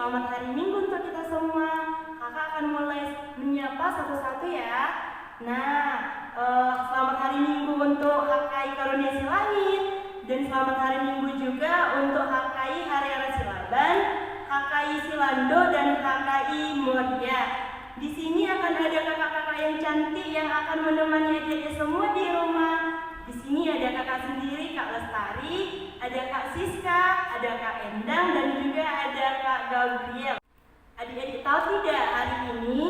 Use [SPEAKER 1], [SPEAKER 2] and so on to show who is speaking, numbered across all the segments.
[SPEAKER 1] selamat hari Minggu untuk kita semua. Kakak akan mulai menyapa satu-satu ya. Nah, selamat hari Minggu untuk HKI Karunia Silangit. Dan selamat hari Minggu juga untuk HKI Haryana Silaban, HKI Silando, dan HKI Muria. Di sini akan ada kakak-kakak yang cantik yang akan menemani adik-adik semua di rumah. Di sini ada kakak sendiri, Kak Lestari, ada Kak Siska, ada Kak Endang, dan juga ada Kak Gabriel. Adik-adik tahu tidak hari ini?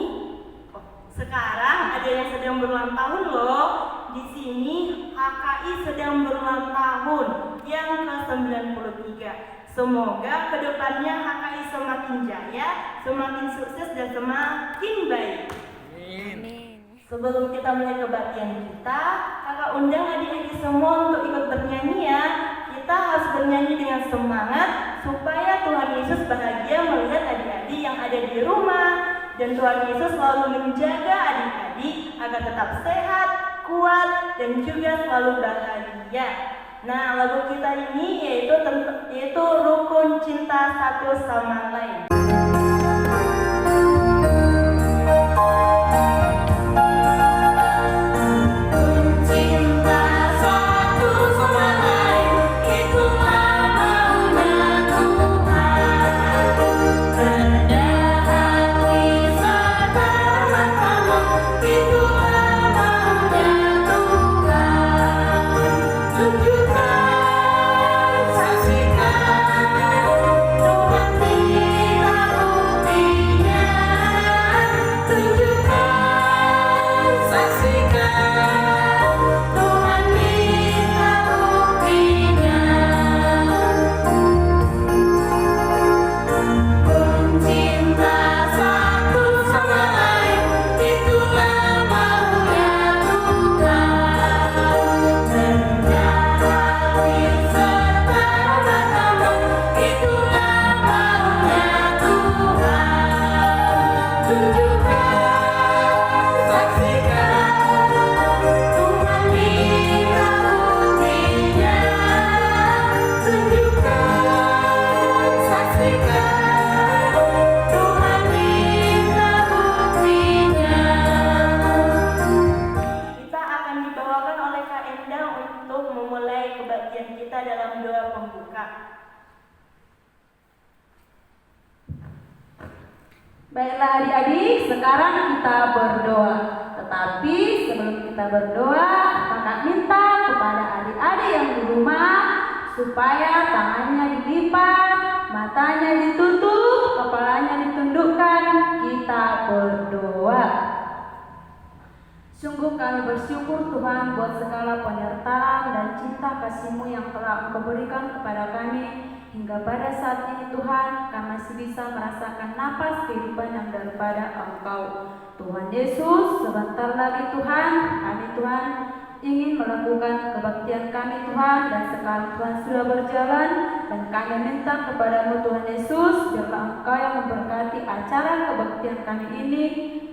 [SPEAKER 1] Sekarang ada yang sedang berulang tahun loh. Di sini HKI sedang berulang tahun yang ke-93. Semoga kedepannya HKI semakin jaya, semakin sukses, dan semakin baik.
[SPEAKER 2] Amin.
[SPEAKER 1] Sebelum kita mulai kebaktian kita, kakak undang adik-adik semua untuk ikut bernyanyi ya. Kita harus bernyanyi dengan semangat supaya Tuhan Yesus bahagia melihat adik-adik yang ada di rumah. Dan Tuhan Yesus selalu menjaga adik-adik agar tetap sehat, kuat, dan juga selalu bahagia. Nah, lagu kita ini yaitu Rukun Cinta Satu Sama Lain.
[SPEAKER 3] Baiklah adik-adik, sekarang kita berdoa. Tetapi sebelum kita berdoa, kakak minta kepada adik-adik yang di rumah supaya tangannya dilipat, matanya ditutup, kepalanya ditundukkan. Kita berdoa. Sungguh kami bersyukur Tuhan buat segala penyertaan dan cinta kasih-Mu yang telah Engkau berikan kepada kami. Hingga pada saat ini Tuhan, kami masih bisa merasakan napas kehidupan yang daripada Engkau. Tuhan Yesus, sebentar lagi Tuhan, kami Tuhan ingin melakukan kebaktian kami Tuhan, dan sekarang Tuhan sudah berjalan, dan kami minta kepadamu Tuhan Yesus, biarlah Engkau yang memberkati acara kebaktian kami ini,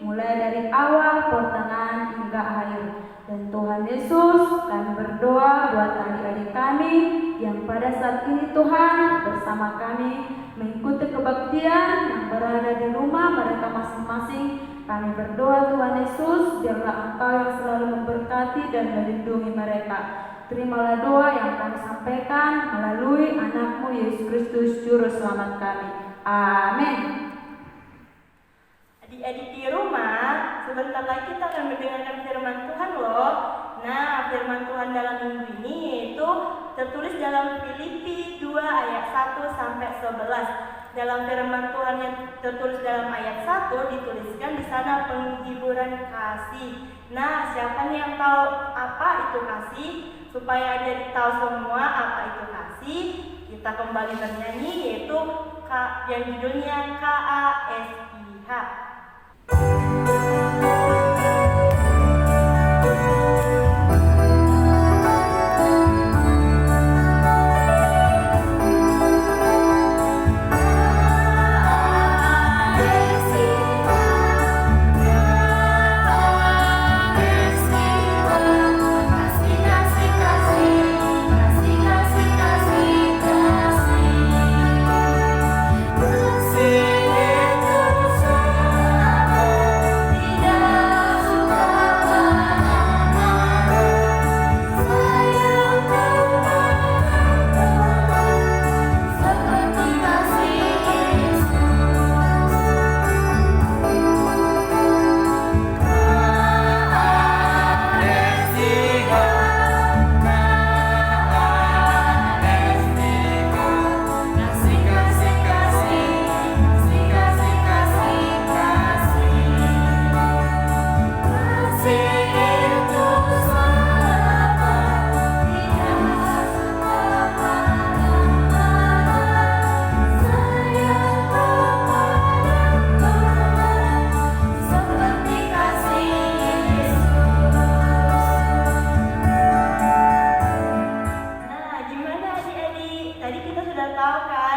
[SPEAKER 3] mulai dari awal, pertengahan, hingga akhir. Dan Tuhan Yesus, kami berdoa buat adik-adik kami yang pada saat ini Tuhan bersama kami mengikuti kebaktian yang berada di rumah mereka masing-masing. Kami berdoa Tuhan Yesus, biarlah Engkau yang selalu memberkati dan melindungi mereka. Terimalah doa yang kami sampaikan melalui anak-Mu Yesus Kristus Juru Selamat kami. Amin.
[SPEAKER 1] Adik-adik di rumah, sebentar lagi kita akan mendengarkan firman Tuhan loh. Nah, firman Tuhan dalam minggu ini yaitu tertulis dalam Filipi 2 ayat 1 sampai 11. Dalam firman Tuhan yang tertulis dalam ayat 1 dituliskan di sana penghiburan kasih. Nah, siapa nih yang tahu apa itu kasih? Supaya adik tahu semua apa itu kasih, kita kembali bernyanyi yaitu yang judulnya KASIH.
[SPEAKER 2] Kasih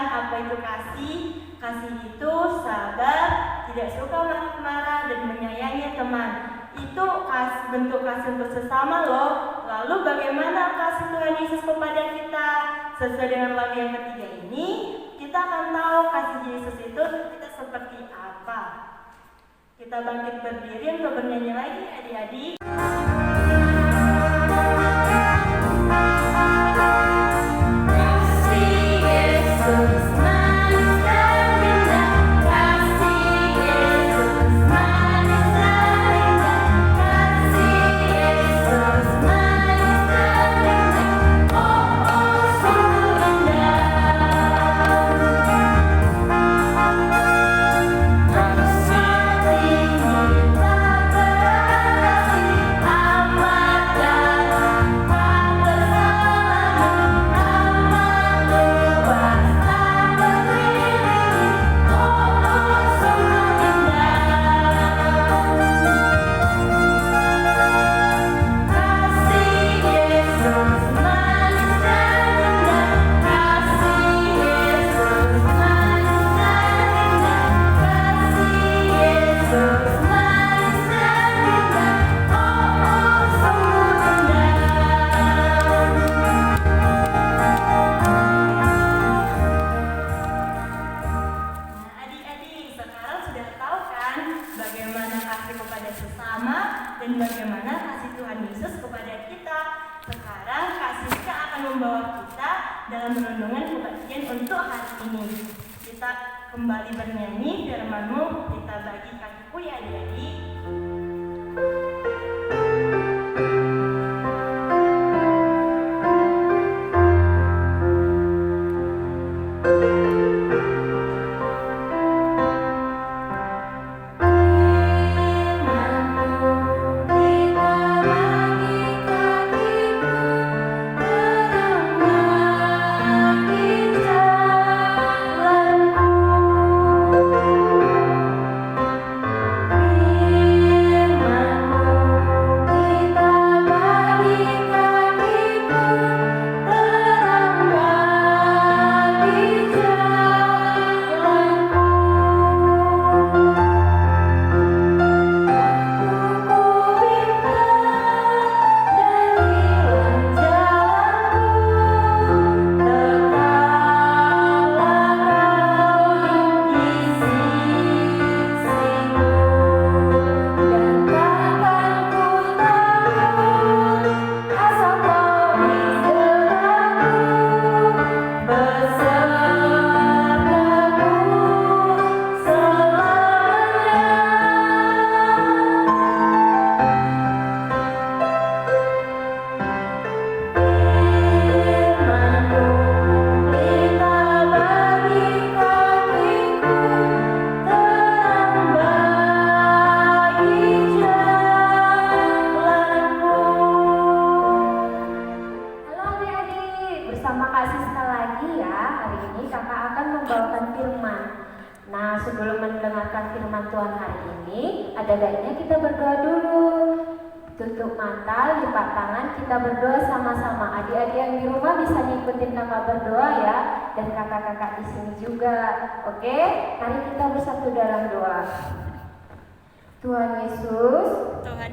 [SPEAKER 1] apa itu kasih. Kasih itu sabar, tidak suka marah-marah, dan menyayangi teman. Itu bentuk kasih untuk sesama loh. Lalu bagaimana kasih Tuhan Yesus kepada kita? Sesuai dengan lagu yang ketiga ini, kita akan tahu kasih Yesus itu kita seperti apa. Kita bangkit berdiri untuk bernyanyi lagi adik-adik. Dan bagaimana kasih Tuhan Yesus kepada kita. Sekarang kasihnya akan membawa kita dalam renungan kebaktian untuk hari ini. Kita kembali bernyanyi firman-Mu, kita bagi kakiku ya adik-adik.
[SPEAKER 2] Sebelum mendengarkan firman Tuhan hari ini, ada baiknya kita berdoa dulu. Tutup mata, lipat tangan, kita berdoa sama-sama. Adik-adik yang di rumah bisa ngikutin kakak berdoa ya, dan kakak-kakak di sini juga. Oke, mari kita bersatu dalam doa. Tuhan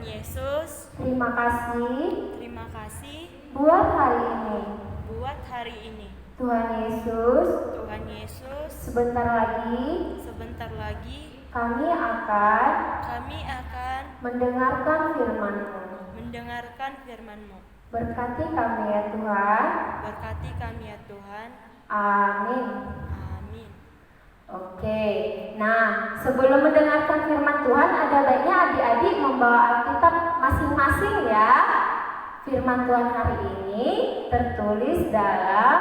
[SPEAKER 2] Yesus, terima kasih buat hari ini. Tuhan Yesus, sebentar lagi kami akan mendengarkan firman-Mu. Berkati kami ya Tuhan. Amin. Oke, nah sebelum mendengarkan firman Tuhan, ada baiknya adik-adik membawa Alkitab masing-masing ya. Firman Tuhan hari ini tertulis dalam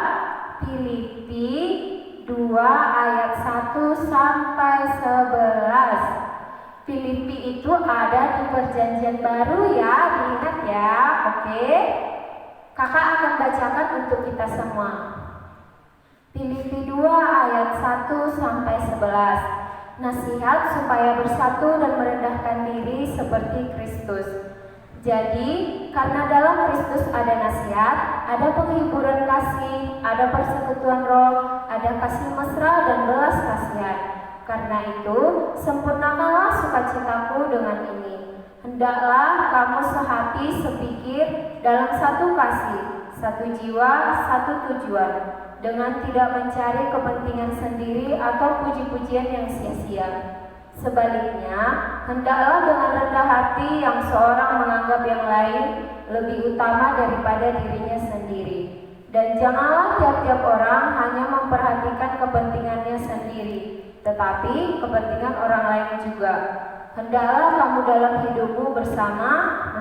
[SPEAKER 2] Filipi 2 ayat 1 sampai 11. Filipi itu ada di Perjanjian Baru ya, diingat ya. Oke. Kakak akan bacakan untuk kita semua. Filipi 2 ayat 1 sampai 11. Nasihat supaya bersatu dan merendahkan diri seperti Kristus. Jadi, karena dalam Kristus ada nasihat, ada penghiburan kasih, ada persekutuan roh, ada kasih mesra dan belas kasihan. Karena itu, sempurnakanlah sukacitaku dengan ini. Hendaklah kamu sehati sepikir dalam satu kasih, satu jiwa, satu tujuan, dengan tidak mencari kepentingan sendiri atau puji-pujian yang sia-sia. Sebaliknya, hendaklah dengan rendah hati yang seorang menganggap yang lain lebih utama daripada dirinya sendiri. Dan janganlah tiap-tiap orang hanya memperhatikan kepentingannya sendiri, tetapi kepentingan orang lain juga. Hendaklah kamu dalam hidupmu bersama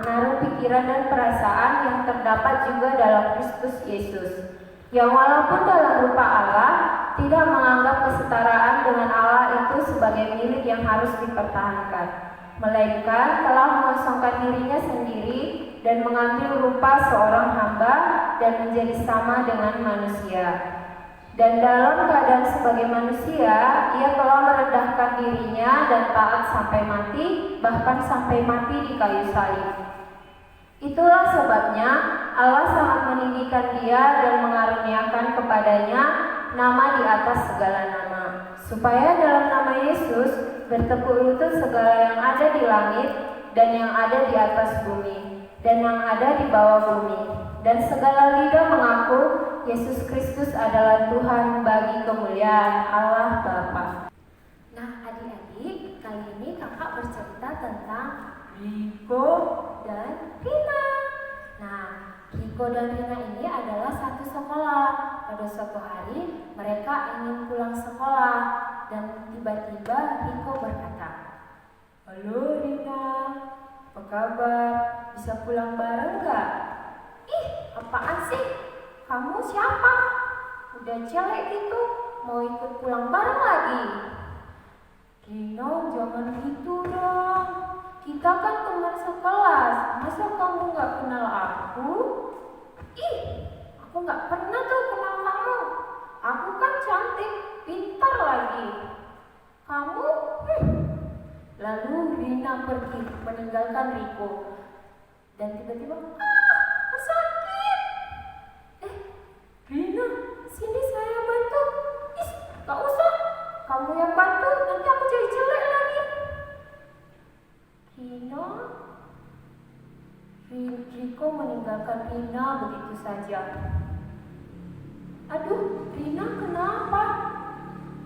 [SPEAKER 2] menaruh pikiran dan perasaan yang terdapat juga dalam Kristus Yesus, yang walaupun dalam rupa Allah tidak menganggap kesetaraan dengan Allah itu sebagai milik yang harus dipertahankan, melainkan telah mengosongkan dirinya sendiri dan mengambil rupa seorang hamba dan menjadi sama dengan manusia. Dan dalam keadaan sebagai manusia, ia telah merendahkan dirinya dan taat sampai mati, bahkan sampai mati di kayu salib. Itulah sebabnya Allah sangat meninggikan dia dan mengaruniakan kepadanya nama di atas segala nama, supaya dalam nama Yesus bertekuk lutut segala yang ada di langit dan yang ada di atas bumi dan yang ada di bawah bumi, dan segala lidah mengaku Yesus Kristus adalah Tuhan bagi kemuliaan Allah Bapa.
[SPEAKER 4] Nah, adik-adik, kali ini kakak bercerita tentang
[SPEAKER 1] Riko
[SPEAKER 2] Dan Rina. Nah, Riko dan Rina ini adalah satu sekolah. Pada suatu hari mereka ingin pulang sekolah dan tiba-tiba Riko berkata, "Halo Rina, apa kabar? Bisa pulang bareng gak?" "Ih, apaan sih? Kamu siapa? Udah jelek gitu, mau ikut pulang bareng lagi?" "Rina, jangan gitu dong. Kita kan teman sekelas, masa kamu gak kenal aku?" "Ih, aku gak pernah tuh kenal kamu. Aku kan cantik, pintar lagi. Kamu?" Lalu Rina pergi meninggalkan Riko. Dan tiba-tiba, sakit. Rina, sini saya bantu." "Ih, gak usah. Kamu yang bantu, nanti aku jadi jelek lagi." Riko meninggalkan Rina begitu saja. "Aduh, Rina kenapa?"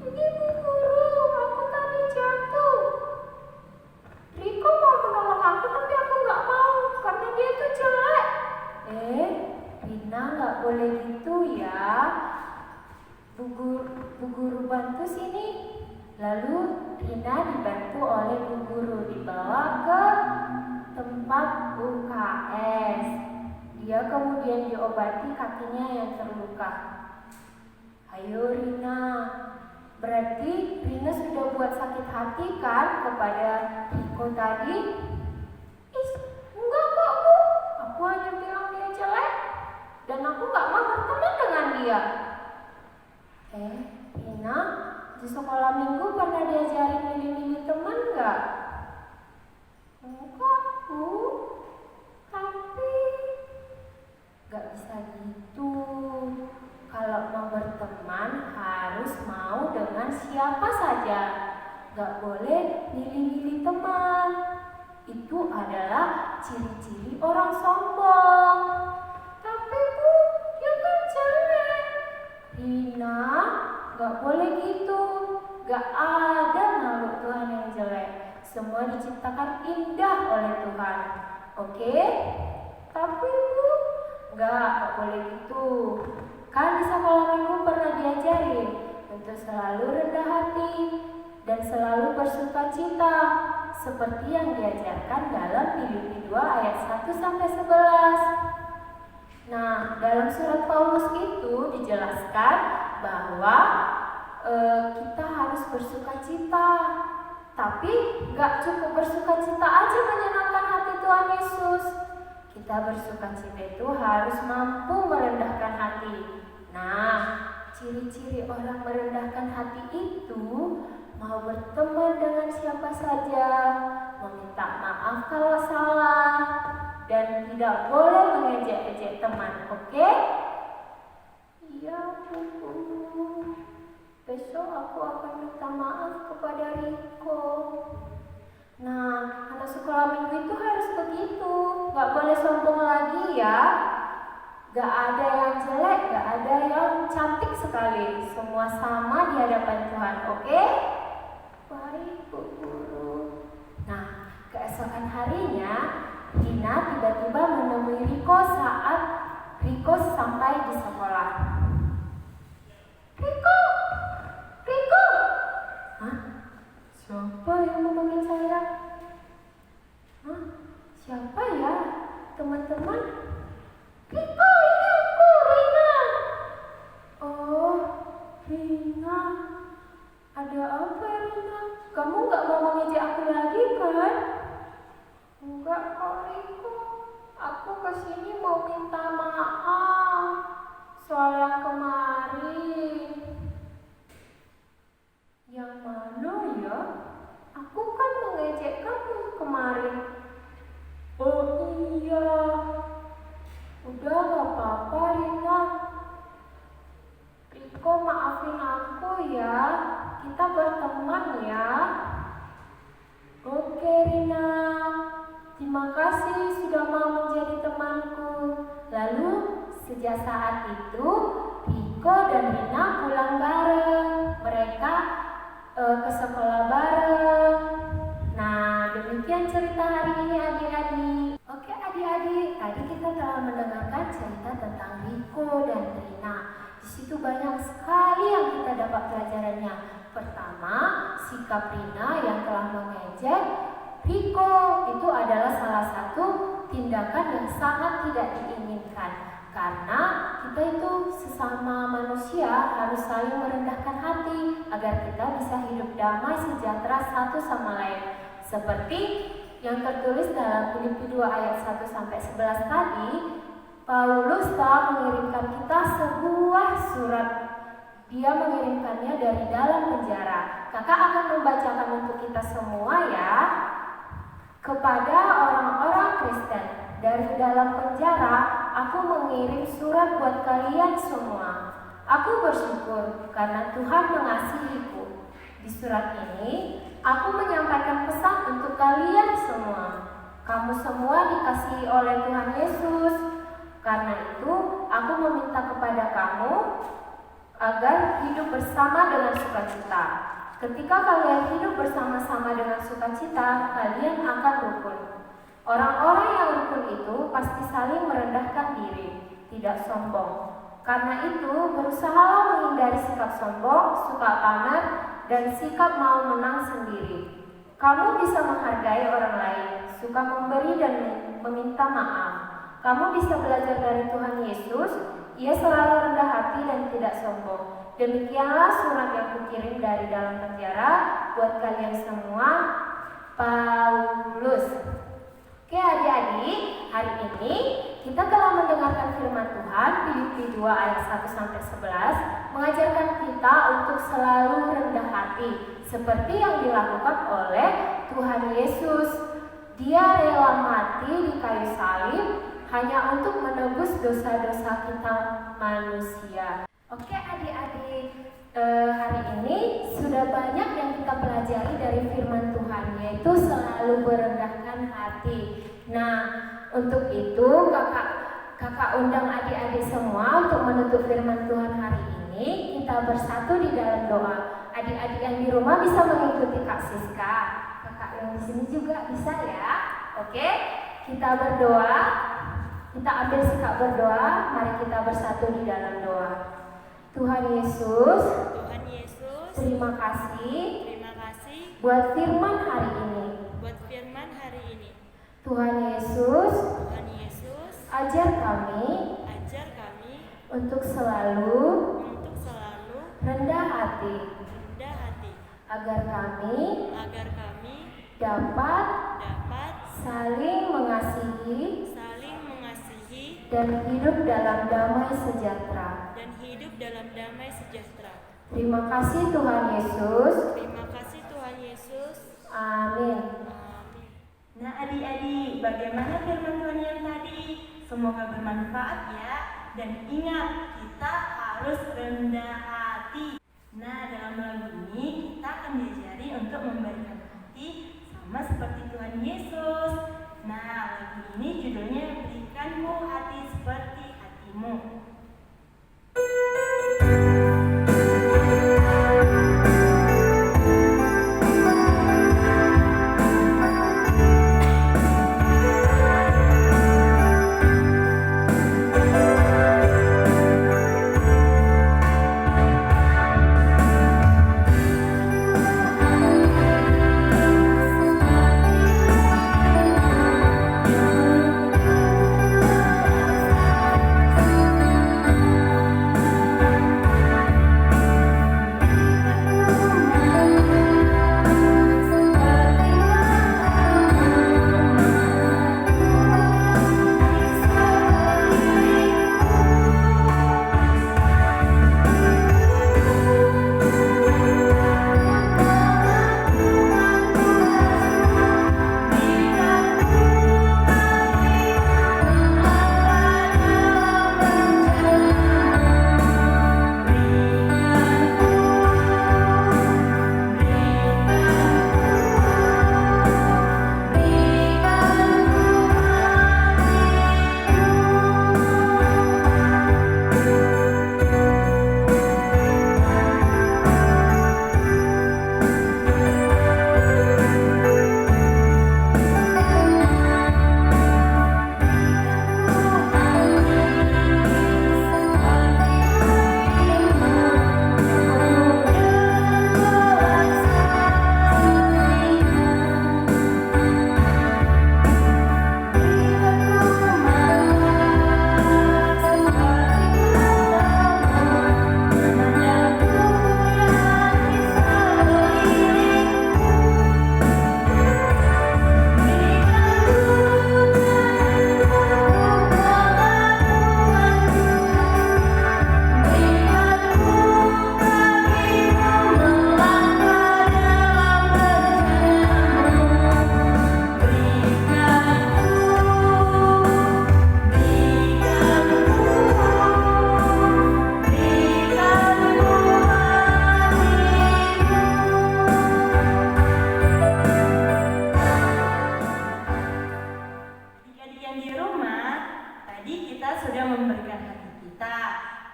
[SPEAKER 2] "Ini Bu Guru, aku tadi jatuh." "Riko mau menolong aku tapi aku gak mau karena dia tuh jelek." Rina gak boleh gitu ya. Bu Guru bantu sini." Lalu Rina dibantu oleh Bu Guru dibawa ke tempat UKS. Dia kemudian diobati kakinya yang terluka. "Ayo Rina, berarti Rina sudah buat sakit hati kan kepada Riko tadi?" "Ih, enggak kok Bu, aku hanya bilang dia jelek dan aku gak mau berteman dengan dia." Rina, di sekolah minggu pernah diajarin milih-milih teman gak?" "Enggak Bu, tapi..." "Gak bisa gitu. Kalau mau berteman harus mau dengan siapa saja. Gak boleh milih-milih teman. Itu adalah ciri-ciri orang sombong." "Tapi Bu, dia kan jelek." "Rina, gak boleh gitu. Gak ada makhluk Tuhan yang jelek. Semua diciptakan indah oleh Tuhan. Oke? Tapi Bu..." Gak boleh gitu. Kan di sekolah minggu pernah diajarin untuk selalu rendah hati dan selalu bersuka cita, seperti yang diajarkan dalam Filipi 2 ayat 1-11. Nah, dalam surat Paulus itu dijelaskan bahwa kita harus bersuka cita. Tapi gak cukup bersuka cita aja menyenangkan hati Tuhan Yesus. Kita bersuka cita itu harus mampu merendahkan hati. Nah, ciri-ciri orang merendahkan hati itu mau berteman dengan siapa saja, meminta maaf kalau salah, dan tidak boleh mengejek-ejek teman, oke? Iya, Bu. besok aku akan minta maaf kepada Riko. Nah, anak sekolah minggu itu harus begitu, gak boleh sombong lagi ya. Gak ada yang jelek, gak ada yang cantik sekali, semua sama di hadapan Tuhan, oke? Baik, Bu Guru. Nah, keesokan harinya, Rina tiba-tiba menemui Riko saat Riko sampai di sekolah. Riko! Riko! Hah? Siapa yang memanggil saya? Hah? Siapa ya? Teman-teman? Riko, ini aku, Rina. Oh, Rina. Ada apa, Rina? Kamu gak mau mengejek aku lagi, kan? Enggak kok, Riko. Aku kesini mau minta maaf soal yang kemarin. Yang mana ya? Aku kan mengejek kamu kemarin. Oh iya. Udah gak apa-apa, Rina. Riko, maafin aku ya. Kita berteman ya. Oke, Rina. Terima kasih sudah mau menjadi temanku. Lalu sejak saat itu Riko dan Rina pulang bareng. Mereka ke sekolah bareng. Nah, demikian cerita hari ini adik-adik. Oke adik-adik, tadi kita telah mendengarkan cerita tentang Riko dan Rina. Di situ banyak sekali yang kita dapat pelajarannya. Pertama, sikap Rina yang telah mengejek Riko itu adalah salah satu tindakan yang sangat tidak diinginkan. Karena kita itu sesama manusia harus saling merendahkan hati agar kita bisa hidup damai sejahtera satu sama lain. Seperti yang tertulis dalam Filipi 2 ayat 1-11 tadi, Paulus telah mengirimkan kita sebuah surat. Dia mengirimkannya dari dalam penjara. Kakak akan membacakan untuk kita semua ya. Kepada orang-orang Kristen dari dalam penjara, aku mengirim surat buat kalian semua. Aku bersyukur karena Tuhan mengasihiku. Di surat ini, aku menyampaikan pesan untuk kalian semua. Kamu semua dikasihi oleh Tuhan Yesus. Karena itu, aku meminta kepada kamu agar hidup bersama dengan sukacita. Ketika kalian hidup bersama-sama dengan sukacita, kalian akan rukun. Orang-orang yang rukun itu pasti saling merendahkan diri, tidak sombong. Karena itu, berusahalah menghindari sikap sombong, suka pamer, dan sikap mau menang sendiri. Kamu bisa menghargai orang lain, suka memberi dan meminta maaf. Kamu bisa belajar dari Tuhan Yesus, Ia selalu rendah hati dan tidak sombong. Demikianlah surat yang kukirim dari dalam penjara buat kalian semua, Paulus. Oke adik-adik, hari ini kita telah mendengarkan firman Tuhan Filipi 2 ayat 1-11 mengajarkan kita untuk selalu rendah hati seperti yang dilakukan oleh Tuhan Yesus. Dia rela mati di kayu salib hanya untuk menebus dosa-dosa kita manusia. Oke adik-adik, hari ini sudah banyak yang kita pelajari dari firman Tuhan, yaitu selalu merendahkan hati. Nah, untuk itu kakak undang adik-adik semua untuk menutup firman Tuhan hari ini. Kita bersatu di dalam doa. Adik-adik yang di rumah bisa mengikuti Kak Siska. Kakak yang di sini juga bisa ya. Oke, kita berdoa. Kita ambil sikap berdoa. Mari kita bersatu di dalam doa. Tuhan Yesus, terima kasih buat firman hari ini. Tuhan Yesus, ajar kami untuk selalu rendah hati, agar kami dapat saling mengasihi dan hidup dalam damai sejahtera. Terima kasih Tuhan Yesus. Amin.
[SPEAKER 1] Nah adik-adik, bagaimana firman Tuhan yang tadi? Semoga bermanfaat ya. Dan ingat, kita harus rendah hati. Nah, dalam lagu ini kita akan diajari untuk memberikan hati sama seperti Tuhan Yesus. Nah, lagu ini judulnya Berikanku Hati Seperti Hatimu.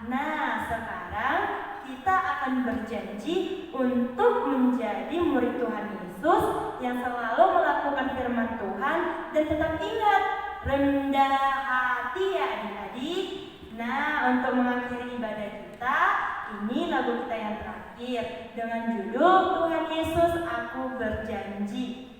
[SPEAKER 1] Nah, sekarang kita akan berjanji untuk menjadi murid Tuhan Yesus yang selalu melakukan firman Tuhan dan tetap ingat rendah hati ya adik-adik. Nah, untuk mengakhiri ibadah kita, ini lagu kita yang terakhir dengan judul Tuhan Yesus Aku Berjanji.